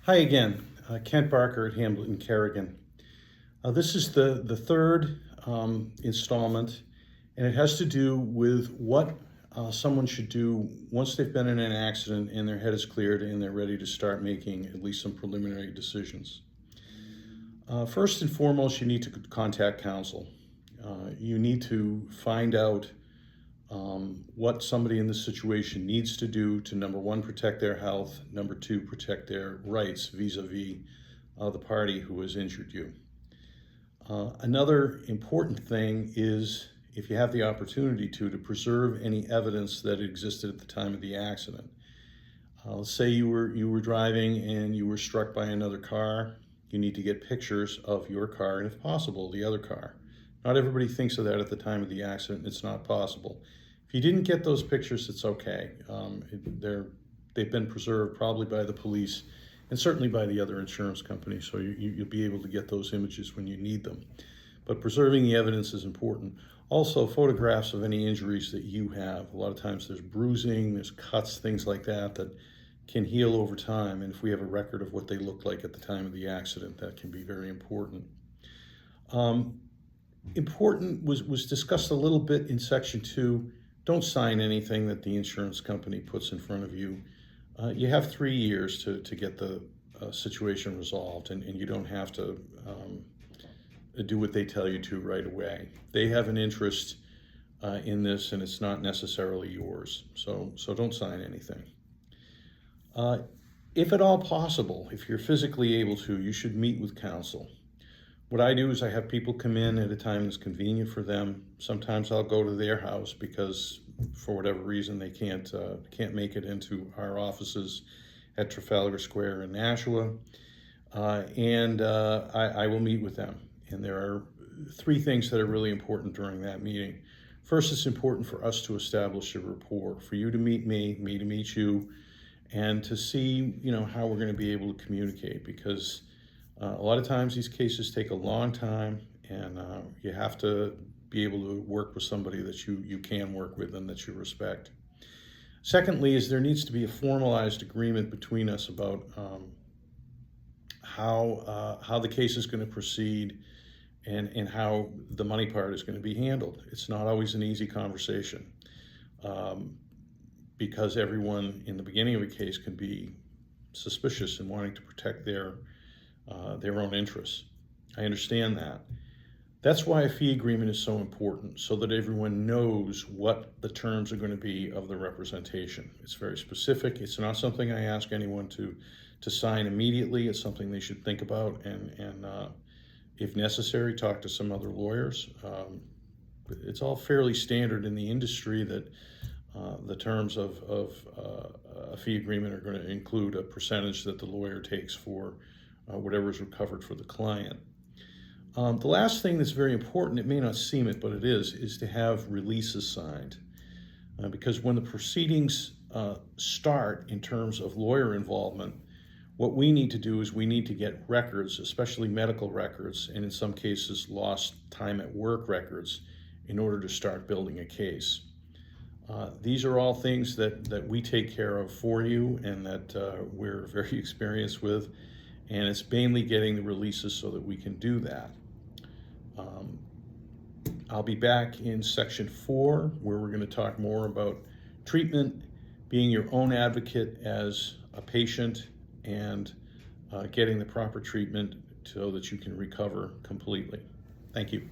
Hi again, Kent Barker at Hamilton Kerrigan. This is the third installment, and it has to do with what someone should do once they've been in an accident and their head is cleared and they're ready to start making at least some preliminary decisions. First and foremost, you need to contact counsel. You need to find out what somebody in this situation needs to do to, number one, protect their health, number two, protect their rights vis-a-vis the party who has injured you. Another important thing is, if you have the opportunity to preserve any evidence that existed at the time of the accident. Let's say you were driving and you were struck by another car. You need to get pictures of your car and, if possible, the other car. Not everybody thinks of that at the time of the accident. It's not possible. If you didn't get those pictures, it's okay. They've been preserved probably by the police and certainly by the other insurance companies, so you'll be able to get those images when you need them. But preserving the evidence is important. Also, photographs of any injuries that you have. A lot of times there's bruising, there's cuts, things like that can heal over time. And if we have a record of what they looked like at the time of the accident, that can be very important. Important was discussed a little bit in Section 2. Don't sign anything that the insurance company puts in front of you. You have 3 years to get the situation resolved, and you don't have to do what they tell you to right away. They have an interest in this, and it's not necessarily yours. So don't sign anything. If at all possible, if you're physically able to, you should meet with counsel. What I do is I have people come in at a time that's convenient for them. Sometimes I'll go to their house because for whatever reason they can't make it into our offices at Trafalgar Square in Nashua. I will meet with them. And there are 3 things that are really important during that meeting. First, it's important for us to establish a rapport, for you to meet me to meet you, and to see, how we're going to be able to communicate, because a lot of times these cases take a long time, and you have to be able to work with somebody that you can work with and that you respect. Secondly, is there needs to be a formalized agreement between us about how the case is going to proceed and how the money part is going to be handled. It's not always an easy conversation because everyone in the beginning of a case can be suspicious and wanting to protect their own interests. I understand that. That's why a fee agreement is so important, so that everyone knows what the terms are going to be of the representation. It's very specific. It's not something I ask anyone to sign immediately. It's something they should think about and if necessary, talk to some other lawyers. It's all fairly standard in the industry that the terms of a fee agreement are going to include a percentage that the lawyer takes for whatever is recovered for the client. The last thing that's very important, it may not seem it, but it is to have releases signed. Because when the proceedings start in terms of lawyer involvement, what we need to do is we need to get records, especially medical records, and in some cases lost time at work records, in order to start building a case. These are all things that we take care of for you and that we're very experienced with, and it's mainly getting the releases so that we can do that. I'll be back in Section 4, where we're going to talk more about treatment, being your own advocate as a patient, and getting the proper treatment so that you can recover completely. Thank you.